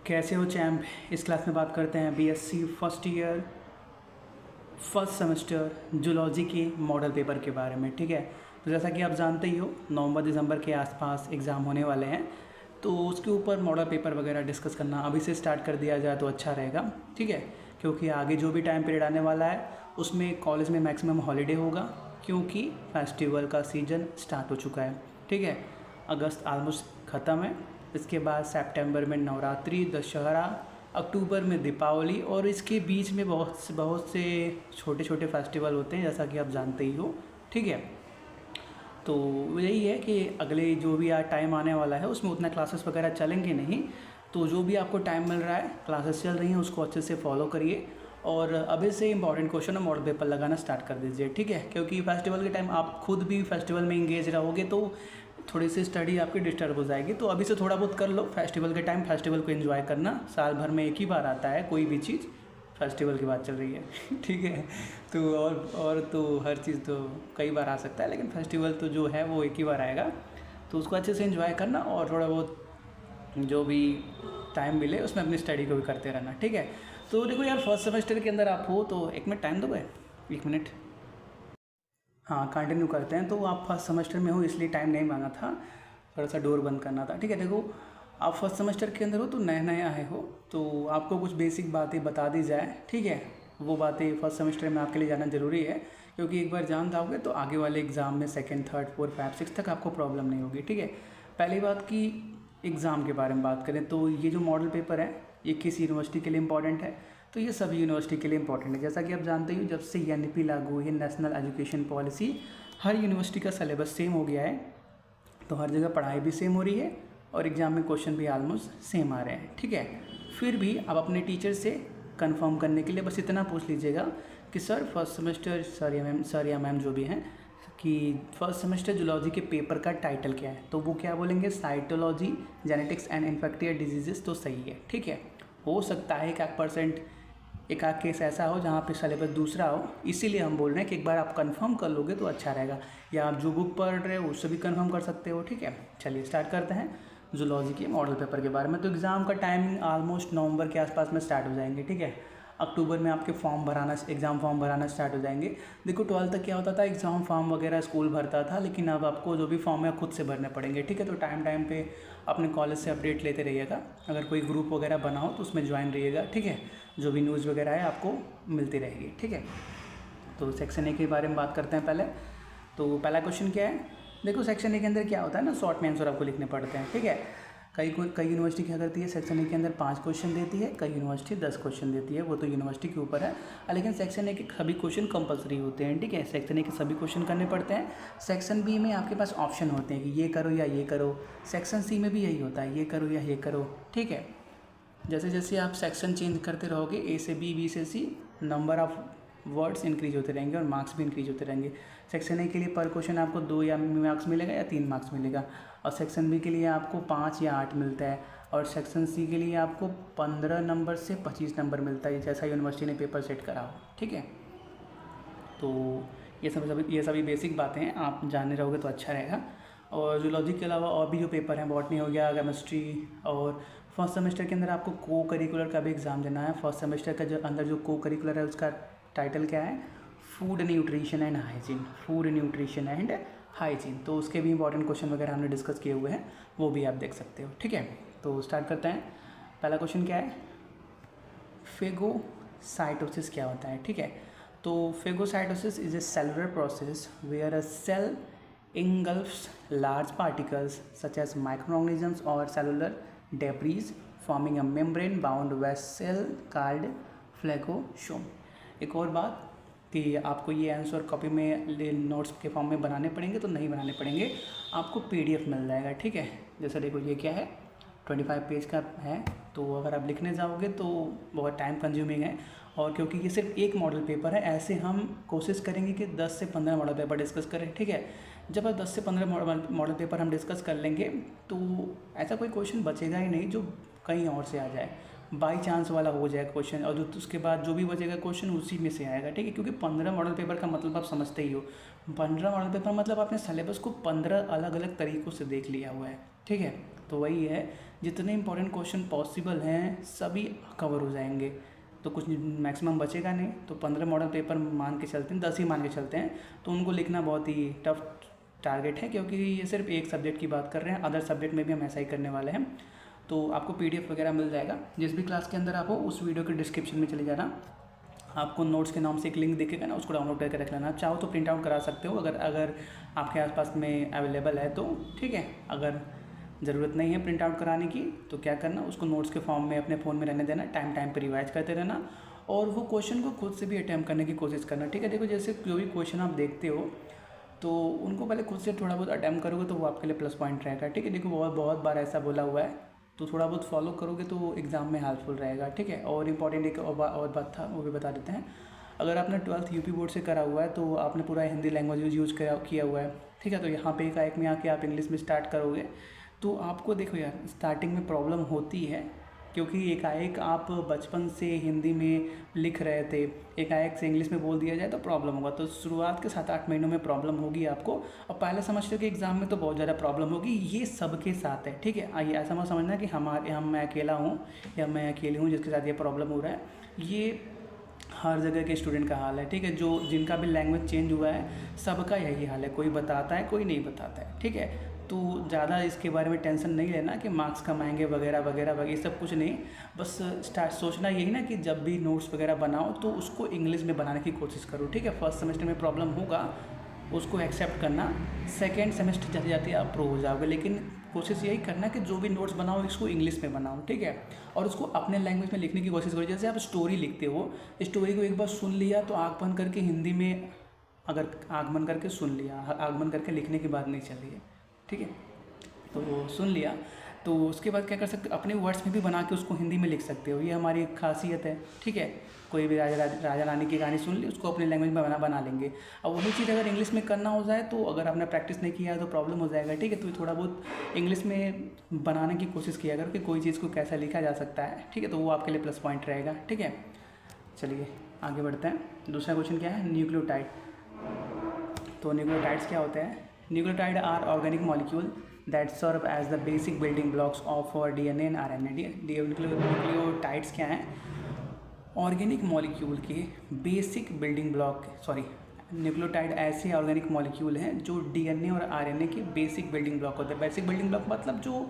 कैसे हो चैम्प। इस क्लास में बात करते हैं BSc first year first semester zoology के मॉडल पेपर के बारे में। ठीक है, तो जैसा कि आप जानते ही हो नवंबर दिसंबर के आसपास एग्ज़ाम होने वाले हैं, तो उसके ऊपर मॉडल पेपर वगैरह डिस्कस करना अभी से स्टार्ट कर दिया जाए तो अच्छा रहेगा। ठीक है, क्योंकि आगे जो भी टाइम पीरियड आने वाला है उसमें कॉलेज में मैक्सिमम हॉलीडे होगा, क्योंकि फेस्टिवल का सीज़न स्टार्ट हो चुका है। ठीक है, अगस्त ऑलमोस्ट ख़त्म है, इसके बाद सितंबर में नवरात्रि, दशहरा, अक्टूबर में दीपावली और इसके बीच में बहुत से छोटे छोटे फेस्टिवल होते हैं, जैसा कि आप जानते ही हो। ठीक है, तो यही है कि अगले जो भी टाइम आने वाला है उसमें उतना क्लासेस वगैरह चलेंगे नहीं, तो जो भी आपको टाइम मिल रहा है क्लासेस चल रही हैं उसको अच्छे से फॉलो करिए और अभी से इंपॉर्टेंट क्वेश्चन और मॉडल पेपर लगाना स्टार्ट कर दीजिए। ठीक है, क्योंकि फेस्टिवल के टाइम आप खुद भी फेस्टिवल में इंगेज रहोगे तो थोड़ी सी स्टडी आपकी डिस्टर्ब हो जाएगी, तो अभी से थोड़ा बहुत कर लो। फेस्टिवल के टाइम फेस्टिवल को एंजॉय करना, साल भर में एक ही बार आता है कोई भी चीज़, फेस्टिवल की बात चल रही है। ठीक है, तो और तो हर चीज़ तो कई बार आ सकता है, लेकिन फेस्टिवल तो जो है वो एक ही बार आएगा, तो उसको अच्छे से एंजॉय करना और थोड़ा बहुत जो भी टाइम मिले उसमें अपनी स्टडी को भी करते रहना। ठीक है, तो देखो यार फर्स्ट सेमेस्टर के अंदर आप हो तो एक मिनट टाइम दोगे, 1 मिनट। हाँ, कंटिन्यू करते हैं। तो आप फर्स्ट सेमेस्टर में हो इसलिए टाइम नहीं मांगा था, थोड़ा सा डोर बंद करना था। ठीक है, देखो आप फर्स्ट सेमेस्टर के अंदर हो तो नए नए आए हो, तो आपको कुछ बेसिक बातें बता दी जाए। ठीक है, वो बातें फर्स्ट सेमेस्टर में आपके लिए जानना ज़रूरी है, क्योंकि एक बार जान जाओगे तो आगे वाले एग्ज़ाम में सेकंड, थर्ड, फोर्थ, 5, 6 तक आपको प्रॉब्लम नहीं होगी। ठीक है, पहली बात की एग्ज़ाम के बारे में बात करें तो ये जो मॉडल पेपर है ये किस यूनिवर्सिटी के लिए इंपॉर्टेंट है, तो ये सभी यूनिवर्सिटी के लिए इंपॉर्टेंट है। जैसा कि आप जानते हो जब से एनईपी लागू हुई है, नेशनल एजुकेशन पॉलिसी, हर यूनिवर्सिटी का सिलेबस सेम हो गया है, तो हर जगह पढ़ाई भी सेम हो रही है और एग्ज़ाम में क्वेश्चन भी ऑलमोस्ट सेम आ रहे हैं। ठीक है, फिर भी आप अपने टीचर से कंफर्म करने के लिए बस इतना पूछ लीजिएगा कि सर फर्स्ट सेमेस्टर, सर या मैम जो भी हैं, कि फर्स्ट सेमेस्टर जूलॉजी के पेपर का टाइटल क्या है, तो वो क्या बोलेंगे, cytology genetics and infectious diseases, तो सही है। ठीक है, हो सकता है एक आध केस ऐसा हो जहाँ पे सिलेबस दूसरा हो, इसीलिए हम बोल रहे हैं कि एक बार आप कंफर्म कर लोगे तो अच्छा रहेगा, या आप जो बुक पढ़ रहे हो उससे भी कंफर्म कर सकते हो। ठीक है, चलिए स्टार्ट करते हैं जूलॉजी के मॉडल पेपर के बारे में। तो एग्ज़ाम का टाइमिंग ऑलमोस्ट नवंबर के आसपास में स्टार्ट हो जाएंगे। ठीक है, अक्टूबर में आपके एग्ज़ाम फॉर्म भराना स्टार्ट हो जाएंगे। देखो 12 तक क्या होता था, एग्ज़ाम फॉर्म वगैरह स्कूल भरता था, लेकिन अब आपको जो भी फॉर्म है खुद से भरने पड़ेंगे। ठीक है, तो टाइम पे अपने कॉलेज से अपडेट लेते रहिएगा, अगर कोई ग्रुप वगैरह बना हो तो उसमें ज्वाइन रहिएगा। ठीक है, जो भी न्यूज़ वगैरह है आपको मिलती रहेगी। ठीक है, तो सेक्शन ए के बारे में बात करते हैं पहले। तो पहला क्वेश्चन क्या है, देखो सेक्शन ए के अंदर क्या होता है ना, शॉर्ट में आंसर आपको लिखने पड़ते हैं। ठीक है, कई यूनिवर्सिटी क्या करती है, सेक्शन ए के अंदर 5 क्वेश्चन देती है, कई यूनिवर्सिटी 10 क्वेश्चन देती है, वो तो यूनिवर्सिटी के ऊपर है, लेकिन सेक्शन ए के सभी क्वेश्चन कंपलसरी होते हैं। ठीक है, सेक्शन ए के सभी क्वेश्चन करने पड़ते हैं। सेक्शन बी में आपके पास ऑप्शन होते हैं कि ये करो या ये करो, सेक्शन सी में भी यही होता है, ये करो या ये करो। ठीक है, जैसे जैसे आप सेक्शन चेंज करते रहोगे, ए से बी, बी से सी, नंबर ऑफ वर्ड्स इंक्रीज होते रहेंगे और मार्क्स भी इंक्रीज होते रहेंगे। सेक्शन ए के लिए पर क्वेश्चन आपको 2 या मार्क्स मिलेगा या 3 मार्क्स मिलेगा, और सेक्शन बी के लिए आपको 5 या 8 मिलता है, और सेक्शन सी के लिए आपको 15 नंबर से 25 नंबर मिलता है, जैसा यूनिवर्सिटी ने पेपर सेट करा हो। ठीक है, तो ये सभी बेसिक बातें हैं, आप जाने रहोगे तो अच्छा रहेगा। और जूलॉजी के अलावा और भी जो पेपर हैं, बॉटनी हो गया, केमिस्ट्री, और फर्स्ट सेमेस्टर के अंदर आपको को करिकुलर का भी एग्ज़ाम देना है। फर्स्ट सेमेस्टर का जो अंदर जो को करिकुलर है उसका टाइटल क्या है, food nutrition and hygiene, food nutrition and hygiene, तो उसके भी इंपॉर्टेंट क्वेश्चन वगैरह हमने डिस्कस किए हुए हैं, वो भी आप देख सकते हो। ठीक है, तो स्टार्ट करते हैं। पहला क्वेश्चन क्या है, फेगोसाइटोसिस क्या होता है। ठीक है, तो phagocytosis is a cellular process where a cell engulfs large particles such as microorganisms or cellular debris forming a membrane bound vessel called phlegosome। एक और बात कि आपको ये आंसर कॉपी में नोट्स के फॉर्म में बनाने पड़ेंगे तो नहीं बनाने पड़ेंगे, आपको पीडीएफ मिल जाएगा। ठीक है, जैसे देखो ये क्या है, 25 पेज का है, तो अगर आप लिखने जाओगे तो बहुत टाइम कंज्यूमिंग है, और क्योंकि ये सिर्फ एक मॉडल पेपर है, ऐसे हम कोशिश करेंगे कि 10 से 15 मॉडल पेपर डिस्कस करें। ठीक है, जब 10 से 15 मॉडल पेपर हम डिस्कस कर लेंगे तो ऐसा कोई क्वेश्चन बचेगा ही नहीं जो कहीं और से आ जाए, बाई चांस वाला हो जाएगा क्वेश्चन, और उसके बाद जो भी बचेगा क्वेश्चन उसी में से आएगा। ठीक है, क्योंकि 15 मॉडल पेपर का मतलब आप समझते ही हो, 15 मॉडल पेपर मतलब आपने सिलेबस को 15 अलग अलग तरीक़ों से देख लिया हुआ है। ठीक है। तो वही है, जितने इंपॉर्टेंट क्वेश्चन पॉसिबल हैं सभी कवर हो जाएंगे, तो कुछ मैक्सिमम बचेगा नहीं। तो 15 मॉडल पेपर मान के चलते हैं, 10 ही मान के चलते हैं, तो उनको लिखना बहुत ही टफ टारगेट है, क्योंकि ये सिर्फ एक सब्जेक्ट की बात कर रहे हैं, अदर सब्जेक्ट में भी हम ऐसा ही करने वाले हैं। तो आपको PDF वगैरह मिल जाएगा, जिस भी क्लास के अंदर आप हो उस वीडियो के डिस्क्रिप्शन में चले जाना, आपको नोट्स के नाम से एक लिंक दिखेगा ना, उसको डाउनलोड करके रख लेना। चाहो तो प्रिंट आउट करा सकते हो, अगर आपके आसपास में अवेलेबल है तो ठीक है। अगर ज़रूरत नहीं है प्रिंट आउट कराने की तो क्या करना, उसको नोट्स के फॉर्म में अपने फ़ोन में रहने देना, टाइम टाइम पर रिवाइज करते रहना, और वो क्वेश्चन को खुद से भी अटैम्प्ट करने की कोशिश करना, ठीक है। देखो जैसे जो भी क्वेश्चन आप देखते हो तो उनको पहले खुद से थोड़ा बहुत अटैम्प्ट करोगे तो वो आपके लिए प्लस पॉइंट रहेगा, ठीक है। देखो बहुत बार ऐसा बोला हुआ है, तो थोड़ा बहुत फॉलो करोगे तो एग्ज़ाम में हेल्पफुल रहेगा, ठीक है। और इम्पॉर्टेंट एक और बात था, वो भी बता देते हैं। अगर आपने 12th UP बोर्ड से करा हुआ है तो आपने पूरा हिंदी लैंग्वेज यूज किया हुआ है, ठीक है। तो यहाँ पे एकाएक में आके आप इंग्लिश में स्टार्ट करोगे तो आपको देखो यार स्टार्टिंग में प्रॉब्लम होती है, क्योंकि एकाएक आप बचपन से हिंदी में लिख रहे थे, एकाएक से इंग्लिश में बोल दिया जाए तो प्रॉब्लम होगा। तो शुरुआत के 7-8 महीनों में प्रॉब्लम होगी आपको, और पहले सेमेस्टर के एग्ज़ाम में तो बहुत ज़्यादा प्रॉब्लम होगी। ये सबके साथ है, ठीक है। आइए ऐसा मत समझना कि मैं अकेला हूँ या मैं अकेली हूँ जिसके साथ ये प्रॉब्लम हो रहा है, ये हर जगह के स्टूडेंट का हाल है, ठीक है। जो जिनका भी लैंग्वेज चेंज हुआ है सबका यही हाल है, कोई बताता है कोई नहीं बताता है, ठीक है। तो ज़्यादा इसके बारे में टेंशन नहीं लेना कि मार्क्स कम आएंगे वगैरह वगैरह वगैरह, ये सब कुछ नहीं। बस सोचना यही ना कि जब भी नोट्स वगैरह बनाओ तो उसको इंग्लिश में बनाने की कोशिश करो, ठीक है। फर्स्ट सेमेस्टर में प्रॉब्लम होगा, उसको एक्सेप्ट करना, सेकेंड सेमेस्टर जाते जाते आप प्रो हो जाओगे। लेकिन कोशिश यही करना कि जो भी नोट्स बनाओ इसको इंग्लिश में बनाओ, ठीक है। और उसको अपने लैंग्वेज में लिखने की कोशिश करो। जैसे आप स्टोरी लिखते हो, स्टोरी को एक बार सुन लिया तो आँख बंद करके हिंदी में, अगर आँख बंद करके सुन लिया, आँख बंद करके लिखने की बात नहीं चल रही है, ठीक है। तो वो सुन लिया तो उसके बाद क्या कर सकते हो, अपने वर्ड्स में भी बना के उसको हिंदी में लिख सकते हो, ये हमारी खासियत है, ठीक है। कोई भी राजा रानी की कहानी सुन ली, उसको अपने लैंग्वेज में बना लेंगे। अब वही चीज़ अगर इंग्लिश में करना हो जाए तो अगर आपने प्रैक्टिस नहीं किया है तो प्रॉब्लम हो जाएगा, ठीक है। तो थोड़ा बहुत इंग्लिश में बनाने की कोशिश किया करो कि कोई चीज़ को कैसा लिखा जा सकता है, ठीक है। तो वो आपके लिए प्लस पॉइंट रहेगा, ठीक है। चलिए आगे बढ़ते हैं। दूसरा क्वेश्चन क्या है, न्यूक्लियोटाइड। तो न्यूक्लियोटाइड्स क्या होते हैं? Nucleotide are organic molecule that serve as the basic building blocks of DNA and RNA। Nucleotides क्या हैं? ऑर्गेनिक मॉलिक्यूल के बेसिक बिल्डिंग ब्लॉक, न्यूक्लियोटाइड ऐसे ऑर्गेनिक मॉलिक्यूल हैं जो DNA और RNA के बेसिक बिल्डिंग ब्लॉक होते हैं। बेसिक बिल्डिंग ब्लॉक मतलब जो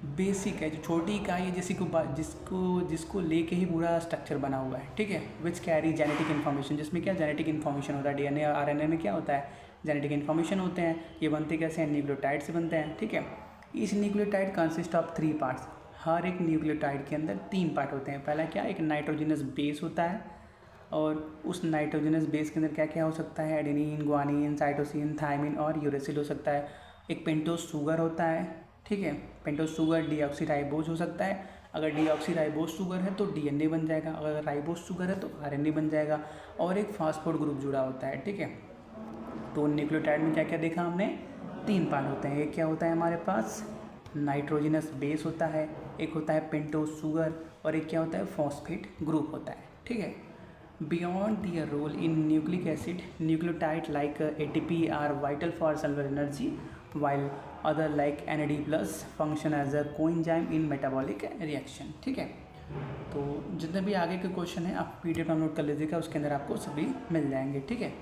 बेसिक है, जो छोटी इकाई है जिसको लेके ही पूरा स्ट्रक्चर बना हुआ है, ठीक है। विच कैरी जेनेटिक इन्फॉर्मेशन, जिसमें क्या जेनेटिक इन्फॉर्मेशन होता है। DNA और RNA में क्या होता है, जेनेटिक इन्फॉर्मेशन होते हैं। ये बनते कैसे हैं, न्यूक्लियोटाइड से बनते हैं, ठीक है। इस न्यूक्लियोटाइड कंसिस्ट ऑफ 3 पार्ट्स। हर एक न्यूक्लियोटाइड के अंदर 3 पार्ट होते हैं। पहला क्या, एक नाइट्रोजनस बेस होता है, और उस नाइट्रोजनस बेस के अंदर क्या क्या हो सकता है, एडेनिन, ग्वानिन, साइटोसिन, थायमिन और यूरेसिल हो सकता है। एक पेंटोज शुगर होता है, ठीक है। पेंटोज शुगर डीऑक्सीराइबोज हो सकता है। अगर डीऑक्सीराइबोज शुगर है तो DNA बन जाएगा, अगर राइबोज शुगर है तो RNA बन जाएगा, और एक फास्फोड ग्रुप जुड़ा होता है, ठीक है। तो न्यूक्लियोटाइड में क्या क्या देखा हमने, 3 पार्ट होते हैं। एक क्या होता है हमारे पास, नाइट्रोजनस बेस होता है, एक होता है पेंटोज शुगर, और एक क्या होता है, फॉस्फेट ग्रुप होता है, ठीक है। Beyond their role in nucleic acid, nucleotide like ATP are vital for cellular energy, while other like NAD+ function as a coenzyme in metabolic reaction, ठीक है। तो जितने भी आगे के क्वेश्चन हैं आप PDF डाउनलोड कर लीजिएगा, उसके अंदर आपको सभी मिल जाएंगे, ठीक है।